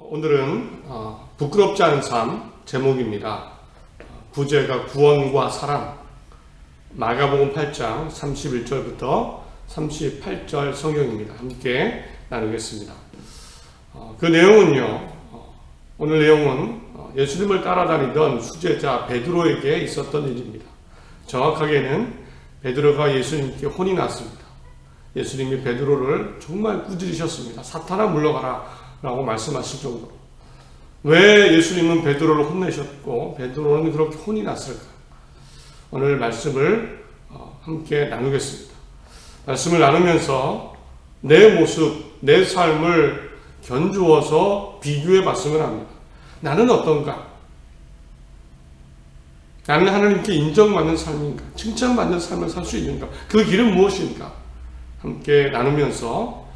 오늘은 부끄럽지 않은 삶 제목입니다. 부제가 구원과 사랑, 마가복음 8장 31절부터 38절 성경입니다. 함께 나누겠습니다. 그 내용은요, 오늘 내용은 예수님을 따라다니던 수제자 베드로에게 있었던 일입니다. 정확하게는 베드로가 예수님께 혼이 났습니다. 예수님이 베드로를 정말 꾸짖으셨습니다. 사탄아 물러가라 라고 말씀하실 정도로. 왜 예수님은 베드로를 혼내셨고 베드로는 그렇게 혼이 났을까? 오늘 말씀을 함께 나누겠습니다. 말씀을 나누면서 내 모습, 내 삶을 견주어서 비교해 봤으면 합니다. 나는 어떤가? 나는 하나님께 인정받는 삶인가? 칭찬받는 삶을 살 수 있는가? 그 길은 무엇인가? 함께 나누면서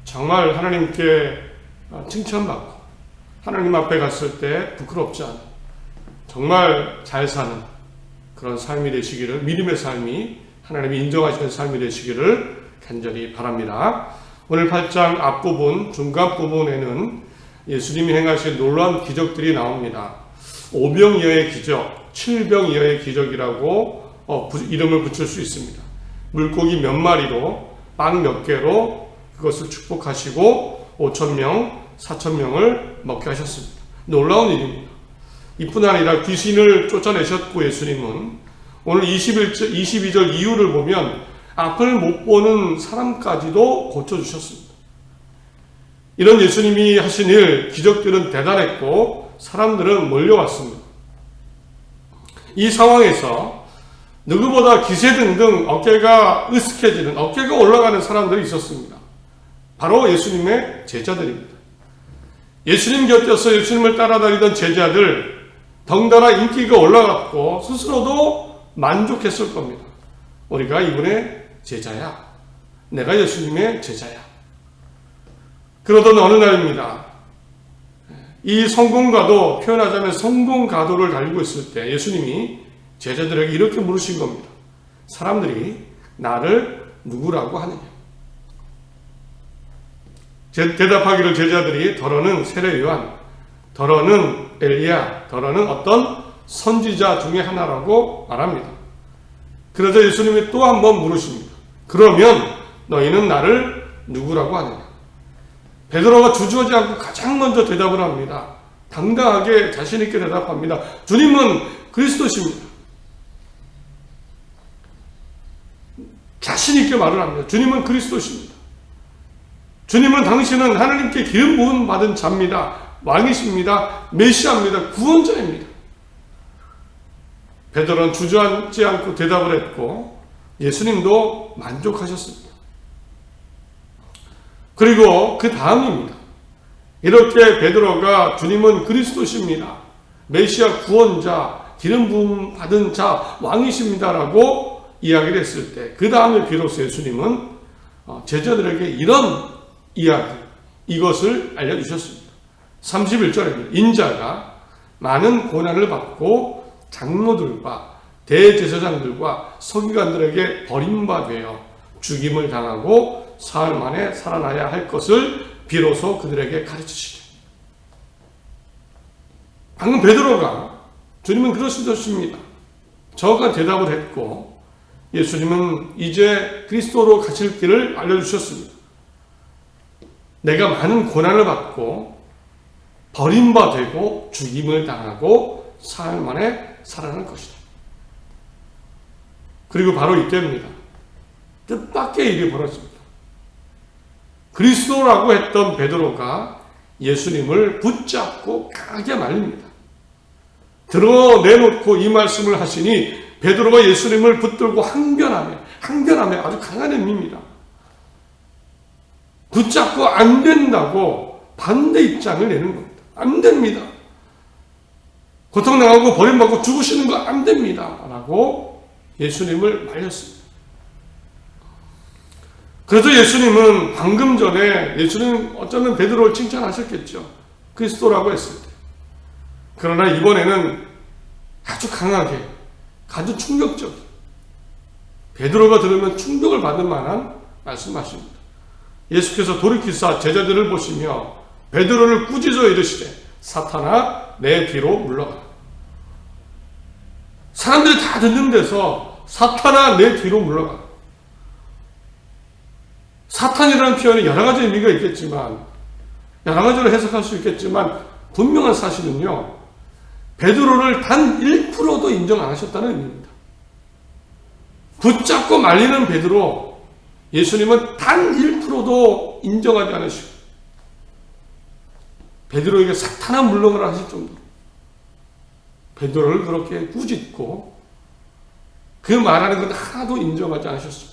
정말 하나님께 칭찬받고 하나님 앞에 갔을 때 부끄럽지 않은 정말 잘 사는 그런 삶이 되시기를, 믿음의 삶이 하나님이 인정하시는 삶이 되시기를 간절히 바랍니다. 오늘 8장 앞부분, 중간 부분에는 예수님이 행하신 놀라운 기적들이 나옵니다. 오병이어의 기적, 칠병이어의 기적이라고 이름을 붙일 수 있습니다. 물고기 몇 마리로, 빵 몇 개로 그것을 축복하시고 5,000명, 4,000명을 먹게 하셨습니다. 놀라운 일입니다. 이뿐 아니라 귀신을 쫓아내셨고 예수님은 오늘 22절 이후를 보면 앞을 못 보는 사람까지도 고쳐주셨습니다. 이런 예수님이 하신 일, 기적들은 대단했고 사람들은 몰려왔습니다. 이 상황에서 누구보다 기세등등 어깨가 으쓱해지는, 어깨가 올라가는 사람들이 있었습니다. 바로 예수님의 제자들입니다. 예수님 곁에서 예수님을 따라다니던 제자들, 덩달아 인기가 올라갔고 스스로도 만족했을 겁니다. 우리가 이분의 제자야. 내가 예수님의 제자야. 그러던 어느 날입니다. 이 성공가도, 표현하자면 성공가도를 달리고 있을 때 예수님이 제자들에게 이렇게 물으신 겁니다. 사람들이 나를 누구라고 하느냐? 대답하기를 제자들이 더러는 세례요한, 더러는 엘리야, 더러는 어떤 선지자 중에 하나라고 말합니다. 그래서 예수님이 또 한 번 물으십니다. 그러면 너희는 나를 누구라고 하느냐? 베드로가 주저하지 않고 가장 먼저 대답을 합니다. 당당하게 자신 있게 대답합니다. 주님은 그리스도십니다. 자신 있게 말을 합니다. 주님은 그리스도십니다. 주님은 당신은 하나님께 기름 부음 받은 자입니다. 왕이십니다. 메시아입니다. 구원자입니다. 베드로는 주저하지 않고 대답을 했고 예수님도 만족하셨습니다. 그리고 그 다음입니다. 이렇게 베드로가 주님은 그리스도십니다. 메시아 구원자, 기름 부음 받은 자, 왕이십니다라고 이야기를 했을 때 그 다음에 비로소 예수님은 제자들에게 이런 이야기, 이것을 알려주셨습니다. 31절입니다. 인자가 많은 고난을 받고 장로들과 대제사장들과 서기관들에게 버림받아 죽임을 당하고 사흘 만에 살아나야 할 것을 비로소 그들에게 가르치시죠. 방금 베드로가 주님은 그러시십니다. 저가 대답을 했고 예수님은 이제 그리스도로 가실 길을 알려주셨습니다. 내가 많은 고난을 받고 버림받고 죽임을 당하고 사흘 만에 살아날 것이다. 그리고 바로 이때입니다. 뜻밖의 일이 벌어집니다. 그리스도라고 했던 베드로가 예수님을 붙잡고 강하게 말립니다. 드러내놓고 이 말씀을 하시니 베드로가 예수님을 붙들고 항변하며 아주 강한 의미입니다. 붙잡고 안 된다고 반대 입장을 내는 겁니다. 안 됩니다. 고통당하고 버림받고 죽으시는 거 안 됩니다. 라고 예수님을 말렸습니다. 그래서 예수님은 방금 전에 예수님 어쩌면 베드로를 칭찬하셨겠죠. 그리스도라고 했을 때. 그러나 이번에는 아주 강하게, 아주 충격적인, 베드로가 들으면 충격을 받을 만한 말씀하십니다. 예수께서 돌이키사 제자들을 보시며 베드로를 꾸짖어 이르시되 사탄아 내 뒤로 물러가라. 사람들이 다 듣는 데서 사탄아 내 뒤로 물러가라. 사탄이라는 표현이 여러 가지 의미가 있겠지만, 여러 가지로 해석할 수 있겠지만, 분명한 사실은요, 베드로를 단 1%도 인정 안 하셨다는 의미입니다. 붙잡고 말리는 베드로, 예수님은 단 1%도 인정하지 않으시고, 베드로에게 사탄아 물러가라 하실 정도로, 베드로를 그렇게 꾸짖고, 그 말하는 건 하나도 인정하지 않으셨습니다.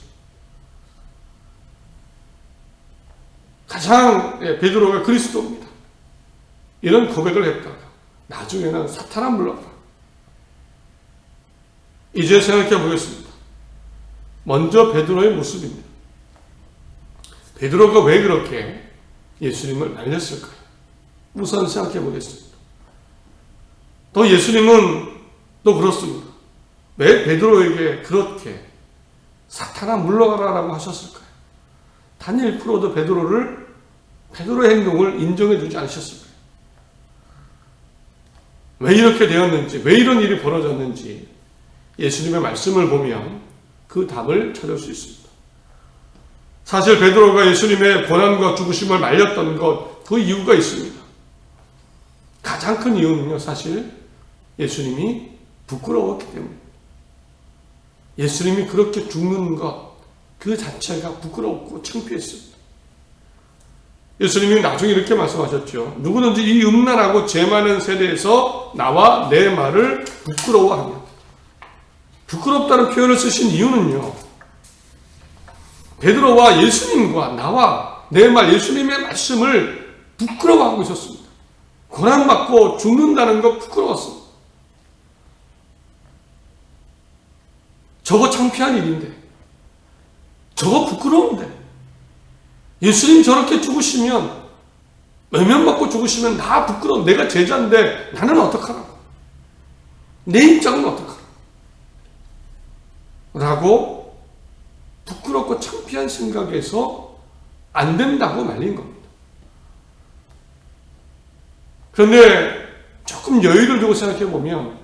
가장 베드로가 그리스도입니다. 이런 고백을 했다가 나중에는 사탄아 물러가라. 이제 생각해 보겠습니다. 먼저 베드로의 모습입니다. 베드로가 왜 그렇게 예수님을 말렸을까요? 우선 생각해 보겠습니다. 또 예수님은 또 그렇습니다. 왜 베드로에게 그렇게 사탄아 물러가라라고 하셨을까요? 단 1%도 베드로의 행동을 인정해 주지 않으셨을까요? 왜 이렇게 되었는지, 왜 이런 일이 벌어졌는지 예수님의 말씀을 보면 그 답을 찾을 수 있습니다. 사실 베드로가 예수님의 고난과 죽으심을 말렸던 것, 그 이유가 있습니다. 가장 큰 이유는요, 사실 예수님이 부끄러웠기 때문입니다. 예수님이 그렇게 죽는 것 그 자체가 부끄럽고 창피했습니다. 예수님이 나중에 이렇게 말씀하셨죠. 누구든지 이 음란하고 죄 많은 세대에서 나와 내 말을 부끄러워하며, 부끄럽다는 표현을 쓰신 이유는요, 베드로와 예수님과 나와 내 말, 예수님의 말씀을 부끄러워하고 있었습니다. 고난받고 죽는다는 것 부끄러웠습니다. 저거 창피한 일인데, 저거 부끄러운데, 예수님 저렇게 죽으시면, 외면받고 죽으시면 나 부끄러워. 내가 제자인데 나는 어떡하라고. 내 입장은 어떡하라고. 라고 부끄럽고 창피한 생각에서 안 된다고 말린 겁니다. 그런데 조금 여유를 두고 생각해 보면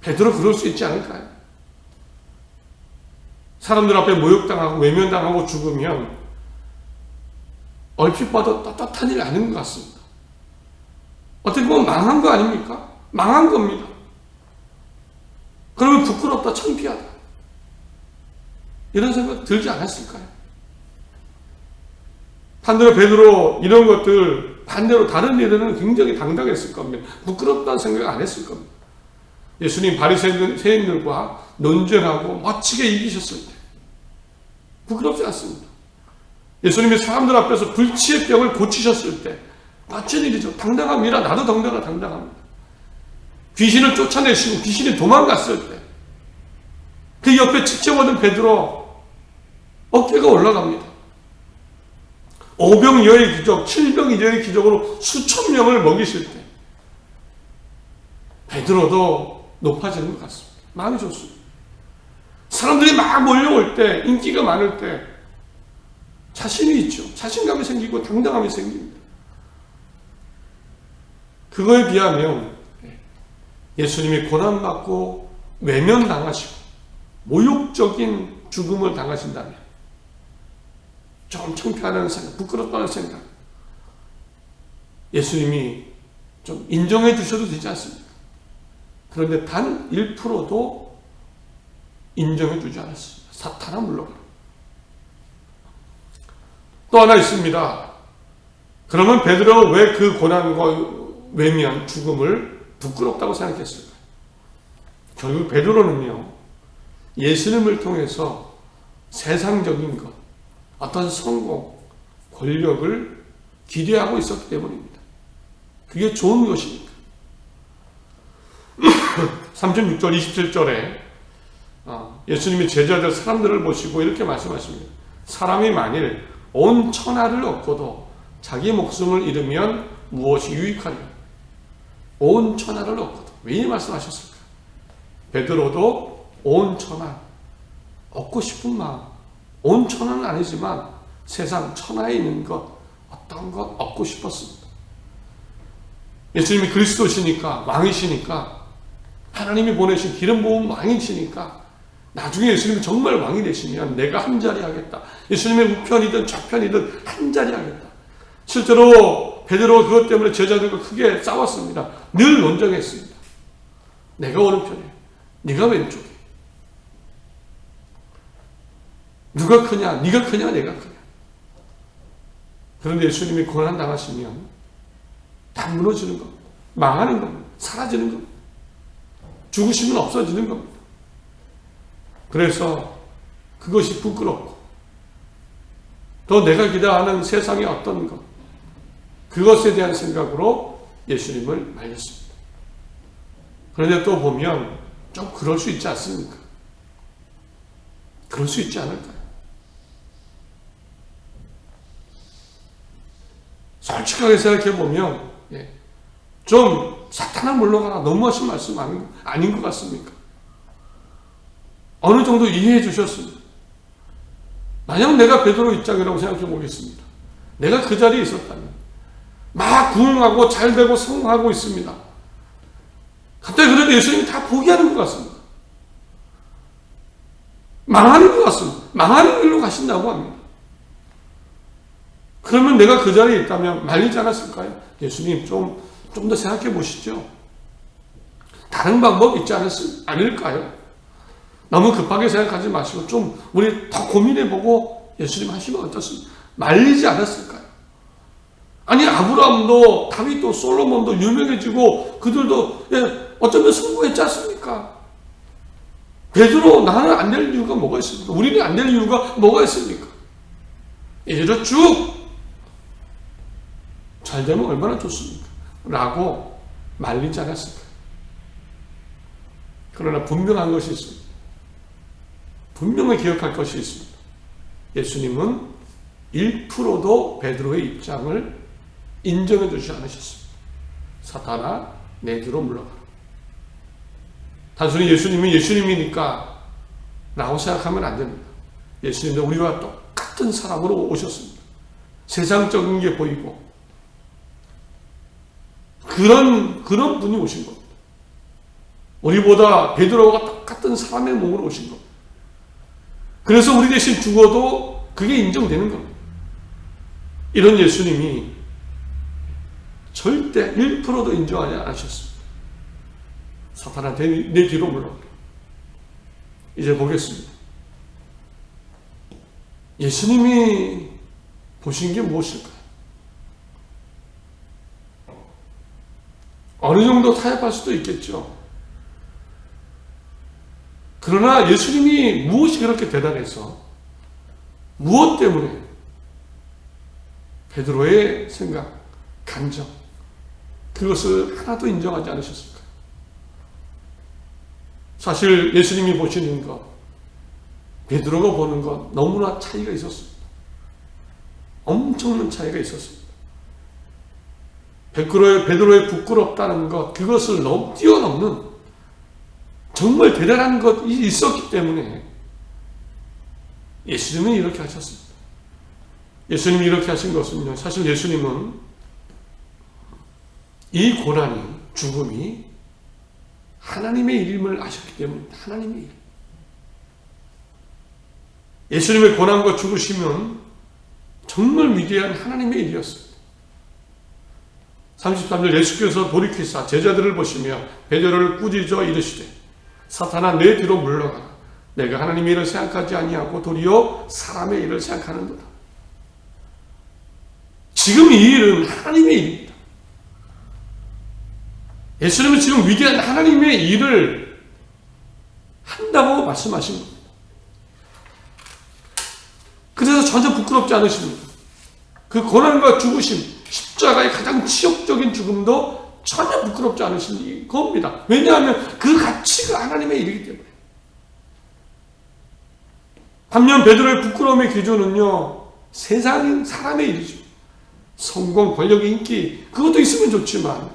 베드로 그럴 수 있지 않을까요? 사람들 앞에 모욕당하고 외면당하고 죽으면 얼핏 봐도 떳떳한 일 아닌 것 같습니다. 어떻게 보면 망한 거 아닙니까? 망한 겁니다. 그러면 부끄럽다, 창피하다, 이런 생각 들지 않았을까요? 반대로 베드로 이런 것들, 반대로 다른 일에는 굉장히 당당했을 겁니다. 부끄럽다는 생각 안 했을 겁니다. 예수님 바리새인들과 논쟁하고 멋지게 이기셨을 때 부끄럽지 않습니다. 예수님이 사람들 앞에서 불치의 병을 고치셨을 때 멋진 일이죠. 당당합니다. 나도 당당합니다. 귀신을 쫓아내시고 귀신이 도망갔을 때 그 옆에 지켜보던 베드로 어깨가 올라갑니다. 5병이어의 기적, 7병이어의 기적으로 수천 명을 먹이실 때 베드로도 높아지는 것 같습니다. 마음이 좋습니다. 사람들이 막 몰려올 때, 인기가 많을 때 자신이 있죠. 자신감이 생기고 당당함이 생깁니다. 그거에 비하면 예수님이 고난받고 외면당하시고 모욕적인 죽음을 당하신다면 좀 창피하다는 생각, 부끄럽다는 생각, 예수님이 좀 인정해 주셔도 되지 않습니까? 그런데 단 1%도 인정해 주지 않았습니다. 사탄아 물러가라. 또 하나 있습니다. 그러면 베드로가 왜 그 고난과 외면, 죽음을 부끄럽다고 생각했을까요? 결국 베드로는요, 예수님을 통해서 세상적인 것, 어떤 성공, 권력을 기대하고 있었기 때문입니다. 그게 좋은 것입니까? 36절, 27절에 예수님이 제자들 사람들을 보시고 이렇게 말씀하십니다. 사람이 만일 온 천하를 얻고도 자기 목숨을 잃으면 무엇이 유익하냐? 온 천하를 얻고도. 왜 이 말씀하셨을까? 베드로도 온 천하 얻고 싶은 마음, 온 천하는 아니지만 세상 천하에 있는 것, 어떤 것 얻고 싶었습니다. 예수님이 그리스도시니까, 왕이시니까, 하나님이 보내신 기름 부은 왕이시니까 나중에 예수님이 정말 왕이 되시면 내가 한 자리 하겠다. 예수님의 우편이든 좌편이든 한 자리 하겠다. 실제로 베드로가 그것 때문에 제자들과 크게 싸웠습니다. 늘 논쟁했습니다. 내가 오른편이야. 네가 왼쪽이야. 누가 크냐? 네가 크냐? 내가 크냐? 그런데 예수님이 고난 당하시면 다 무너지는 겁니다. 망하는 겁니다. 사라지는 겁니다. 죽으시면 없어지는 겁니다. 그래서 그것이 부끄럽고 또 내가 기대하는 세상의 어떤 것, 그것에 대한 생각으로 예수님을 말렸습니다. 그런데 또 보면 좀 그럴 수 있지 않습니까? 그럴 수 있지 않을까요? 솔직하게 생각해 보면 좀 사탄아 물러가라 너무하신 말씀 아닌 것 같습니까? 어느 정도 이해해 주셨습니다. 만약 내가 베드로 입장이라고 생각해 보겠습니다. 내가 그 자리에 있었다면 막 부흥하고 잘되고 성공하고 있습니다. 갑자기 그런데 예수님이 다 포기하는 것 같습니다. 망하는 것 같습니다. 망하는 길로 가신다고 합니다. 그러면 내가 그 자리에 있다면 말리지 않았을까요? 예수님 좀 더 생각해 보시죠. 다른 방법 있지 않을까요? 너무 급하게 생각하지 마시고 좀 우리 더 고민해 보고 예수님 하시면 어떻습니까? 말리지 않았을까요? 아니 아브라함도 다윗도 솔로몬도 유명해지고 그들도 어쩌면 성공했지 않습니까? 베드로 나는 안 될 이유가 뭐가 있습니까? 우리는 안 될 이유가 뭐가 있습니까? 이대로 쭉 잘 되면 얼마나 좋습니까? 라고 말리지 않았을까요? 그러나 분명한 것이 있습니다. 분명히 기억할 것이 있습니다. 예수님은 1%도 베드로의 입장을 인정해 주지 않으셨습니다. 사탄아 내 뒤로 물러가라. 단순히 예수님이 예수님이니까 라고 생각하면 안 됩니다. 예수님도 우리와 똑같은 사람으로 오셨습니다. 세상적인 게 보이고 그런 분이 오신 겁니다. 우리보다 베드로와 똑같은 사람의 몸으로 오신 겁니다. 그래서 우리 대신 죽어도 그게 인정되는 겁니다. 이런 예수님이 절대 1%도 인정하지 않으셨습니다. 사탄아 내 뒤로 물러가라. 이제 보겠습니다. 예수님이 보신 게 무엇일까요? 어느 정도 타협할 수도 있겠죠. 그러나 예수님이 무엇이 그렇게 대단해서 무엇 때문에 베드로의 생각, 감정 그것을 하나도 인정하지 않으셨을까요? 사실 예수님이 보시는 것, 베드로가 보는 것 너무나 차이가 있었습니다. 엄청난 차이가 있었습니다. 베드로의 부끄럽다는 것, 그것을 뛰어넘는 정말 대단한 것이 있었기 때문에 예수님은 이렇게 하셨습니다. 예수님이 이렇게 하신 것은요, 사실 예수님은 이 고난이, 죽음이 하나님의 일임을 아셨기 때문입니다. 하나님의 일. 예수님의 고난과 죽으심은 정말 위대한 하나님의 일이었습니다. 33절 예수께서 돌이키사 제자들을 보시며 베드로를 꾸짖어 이르시되 사탄아 내 뒤로 물러가라. 내가 하나님의 일을 생각하지 아니하고 도리어 사람의 일을 생각하는도다. 지금 이 일은 하나님의 일입니다. 예수님은 지금 위대한 하나님의 일을 한다고 말씀하신 겁니다. 그래서 전혀 부끄럽지 않으십니다. 그 고난과 죽으심, 십자가의 가장 치욕적인 죽음도 전혀 부끄럽지 않으신 겁니다. 왜냐하면 그 가치가 하나님의 일이기 때문에. 반면 베드로의 부끄러움의 기준은요, 세상인 사람의 일이죠. 성공, 권력, 인기 그것도 있으면 좋지만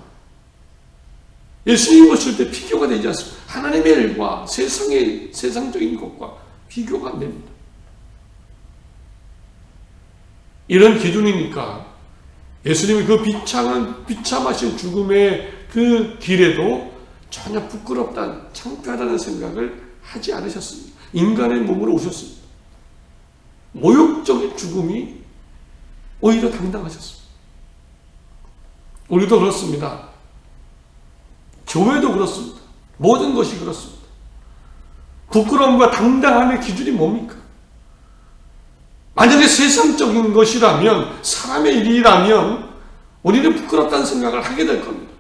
예수님 보실 때 비교가 되지 않습니다. 하나님의 일과 세상적인 것과 비교가 안 됩니다. 이런 기준이니까 예수님이 그 비참하신 죽음의 그 길에도 전혀 부끄럽다, 창피하다는 생각을 하지 않으셨습니다. 인간의 몸으로 오셨습니다. 모욕적인 죽음이 오히려 당당하셨습니다. 우리도 그렇습니다. 교회도 그렇습니다. 모든 것이 그렇습니다. 부끄러움과 당당함의 기준이 뭡니까? 만약에 세상적인 것이라면, 사람의 일이라면 우리는 부끄럽다는 생각을 하게 될 겁니다.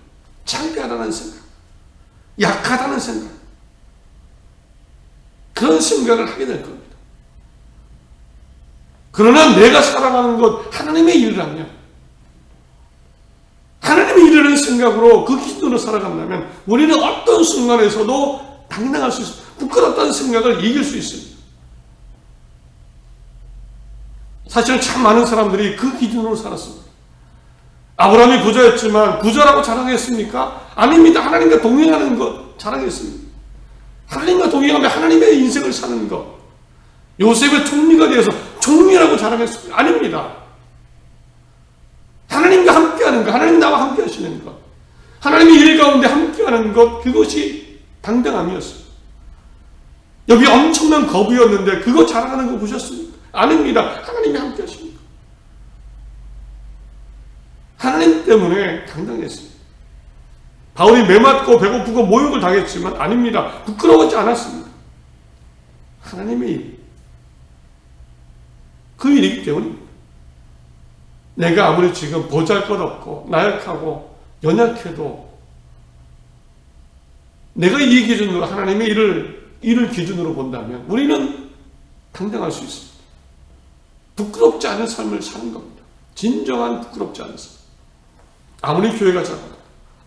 창피하다는 생각, 약하다는 생각, 그런 생각을 하게 될 겁니다. 그러나 내가 살아가는 것 하나님의 일이라면, 하나님의 일이라는 생각으로 그 기준으로 살아간다면 우리는 어떤 순간에서도 당당할 수 있습니다. 부끄럽다는 생각을 이길 수 있습니다. 사실은 참 많은 사람들이 그 기준으로 살았습니다. 아브라함이 부자였지만 부자라고 자랑했습니까? 아닙니다. 하나님과 동행하는 것 자랑했습니다. 하나님과 동행하며 하나님의 인생을 사는 것. 요셉의 총리가 되어서 총리라고 자랑했습니다. 아닙니다. 하나님과 함께하는 것, 하나님 나와 함께 하시는 것, 하나님의 일 가운데 함께하는 것, 그것이 당당함이었어요. 여기 엄청난 거부였는데 그거 자랑하는 거 보셨습니까? 아닙니다. 하나님이 함께 하십니다. 하나님 때문에 당당했습니다. 바울이 매맞고 배고프고 모욕을 당했지만 아닙니다. 부끄러워하지 않았습니다. 하나님의 일, 그 일이기 때문입니다. 내가 아무리 지금 보잘것없고 나약하고 연약해도 내가 이 기준으로 하나님의 일을 기준으로 본다면 우리는 당당할 수 있습니다. 부끄럽지 않은 삶을 사는 겁니다. 진정한 부끄럽지 않은 삶. 아무리 교회가 작아도,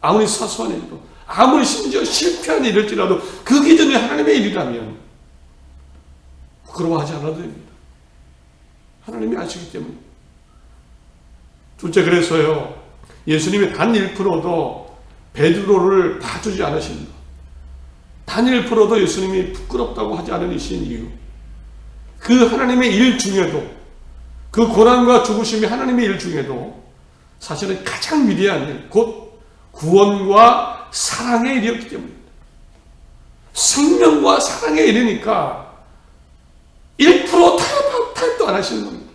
아무리 사소한 일도, 아무리 심지어 실패한 일일지라도 그 기준이 하나님의 일이라면 부끄러워하지 않아도 됩니다. 하나님이 아시기 때문에. 둘째, 그래서요, 예수님이 단 1%도 베드로를 봐주지 않으신 것, 단 1%도 예수님이 부끄럽다고 하지 않으신 이유, 그 하나님의 일 중에도, 그 고난과 죽으심이 하나님의 일 중에도 사실은 가장 위대한 일, 곧 구원과 사랑의 일이었기 때문입니다. 생명과 사랑의 일이니까 1% 타협도 안 하시는 겁니다.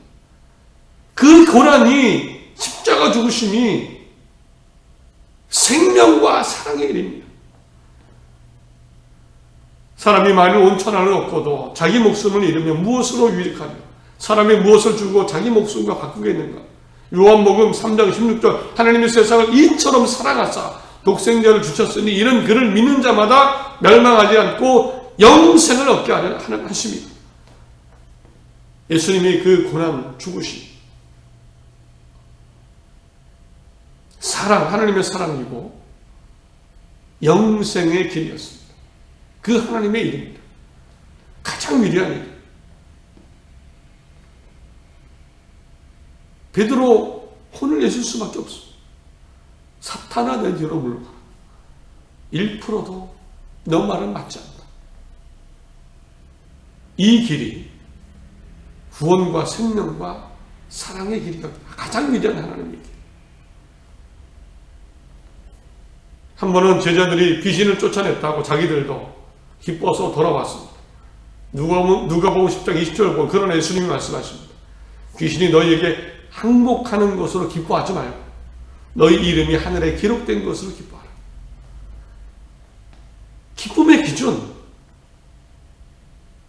그 고난이, 십자가 죽으심이 생명과 사랑의 일입니다. 사람이 만일 온 천하를 얻고도 자기 목숨을 잃으면 무엇으로 유익하리요? 사람이 무엇을 주고 자기 목숨과 바꾸겠는가? 요한복음 3장 16절, 하나님의 세상을 이처럼 사랑하사 독생자를 주셨으니 이런 그를 믿는 자마다 멸망하지 않고 영생을 얻게 하는 하심이다. 예수님이 그 고난, 죽으심, 사랑, 하나님의 사랑이고 영생의 길이었습니다. 그 하나님의 일입니다. 가장 위대한 일. 베드로 혼을 내실 수밖에 없습니다. 사탄아 내 뒤로 물러가라. 1%도 너 말은 맞지 않다. 이 길이 구원과 생명과 사랑의 길이가 가장 위대한 하나님의 길. 한 번은 제자들이 귀신을 쫓아냈다고 자기들도 기뻐서 돌아왔습니다. 누가복음 10장 20절 보면 그러나 예수님이 말씀하십니다. 귀신이 너희에게 항복하는 것으로 기뻐하지 말고 너희 이름이 하늘에 기록된 것으로 기뻐하라. 기쁨의 기준,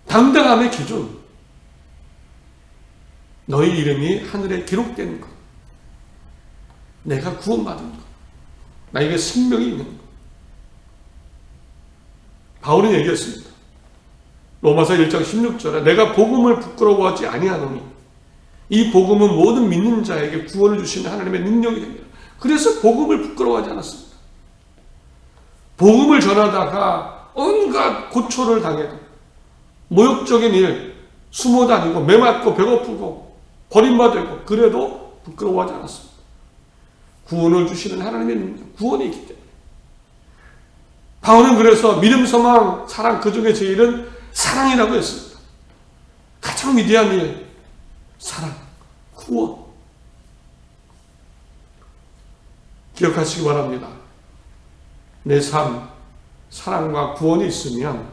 당당함의 기준, 너희 이름이 하늘에 기록된 것, 내가 구원받은 것, 나에게 생명이 있는 것. 바울은 얘기했습니다. 로마서 1장 16절에 내가 복음을 부끄러워하지 아니하노니 이 복음은 모든 믿는 자에게 구원을 주시는 하나님의 능력이 됩니다. 그래서 복음을 부끄러워하지 않았습니다. 복음을 전하다가 온갖 고초를 당해도, 모욕적인 일, 숨어 다니고 매맞고 배고프고 버림받고 그래도 부끄러워하지 않았습니다. 구원을 주시는 하나님의 능력, 구원이 있기 때문에. 바울은 그래서 믿음, 소망, 사랑, 그 중에 제일은 사랑이라고 했습니다. 가장 위대한 일, 사랑, 구원. 기억하시기 바랍니다. 내 삶, 사랑과 구원이 있으면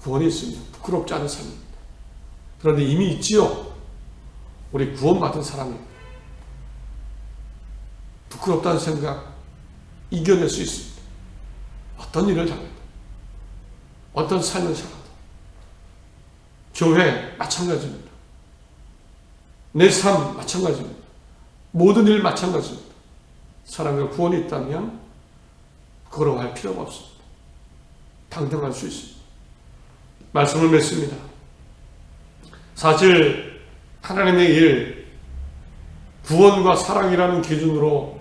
부끄럽지 않은 삶입니다. 그런데 이미 있지요. 우리 구원받은 사람이 부끄럽다는 생각 이겨낼 수 있습니다. 어떤 일을 당해도, 어떤 삶을 살아도. 교회 마찬가지입니다. 내 삶 마찬가지입니다. 모든 일 마찬가지입니다. 사랑과 구원이 있다면 부끄러워할 필요가 없습니다. 당당할 수 있습니다. 말씀을 맺습니다. 사실 하나님의 일, 구원과 사랑이라는 기준으로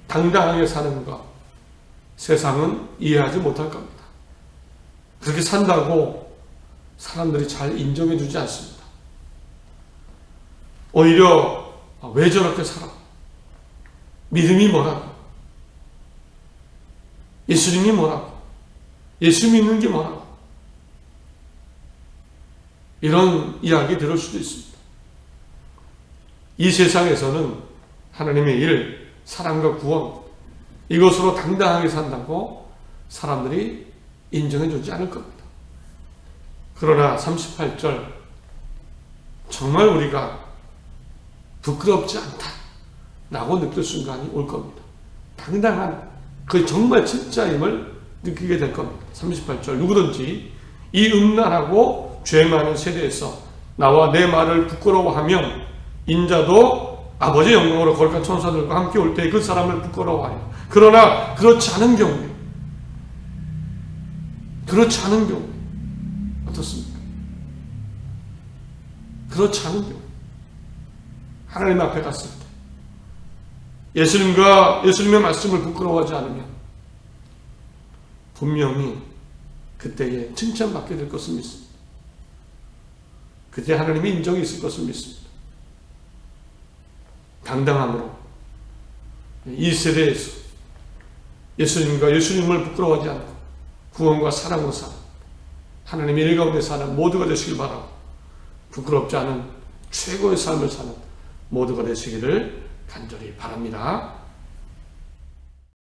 당당하게 사는 것, 세상은 이해하지 못할 겁니다. 그렇게 산다고 사람들이 잘 인정해 주지 않습니다. 오히려 왜 저렇게 살아? 믿음이 뭐라고? 예수님이 뭐라고? 예수 믿는 게 뭐라고? 이런 이야기 들을 수도 있습니다. 이 세상에서는 하나님의 일, 사랑과 구원, 이것으로 당당하게 산다고 사람들이 인정해 주지 않을 겁니다. 그러나 38절, 정말 우리가 부끄럽지 않다라고 느낄 순간이 올 겁니다. 당당한, 그 정말 진짜임을 느끼게 될 겁니다. 38절, 누구든지 이 음란하고 죄 많은 세대에서 나와 내 말을 부끄러워하면 인자도 아버지의 영광으로 거룩한 천사들과 함께 올 때 그 사람을 부끄러워하여. 그러나 그렇지 않은 경우에 어떻습니까? 그렇지 않은 경우 하나님 앞에 갔을 때 예수님의 말씀을 부끄러워하지 않으면 분명히 그때에 칭찬받게 될 것을 믿습니다. 그때 하나님의 인정이 있을 것을 믿습니다. 당당함으로 이 세대에서 예수님을 부끄러워하지 않고 구원과 사랑으로 사는 하나님의 일 가운데 사는 모두가 되시길 바라고, 부끄럽지 않은 최고의 삶을 사는 모두가 되시기를 간절히 바랍니다.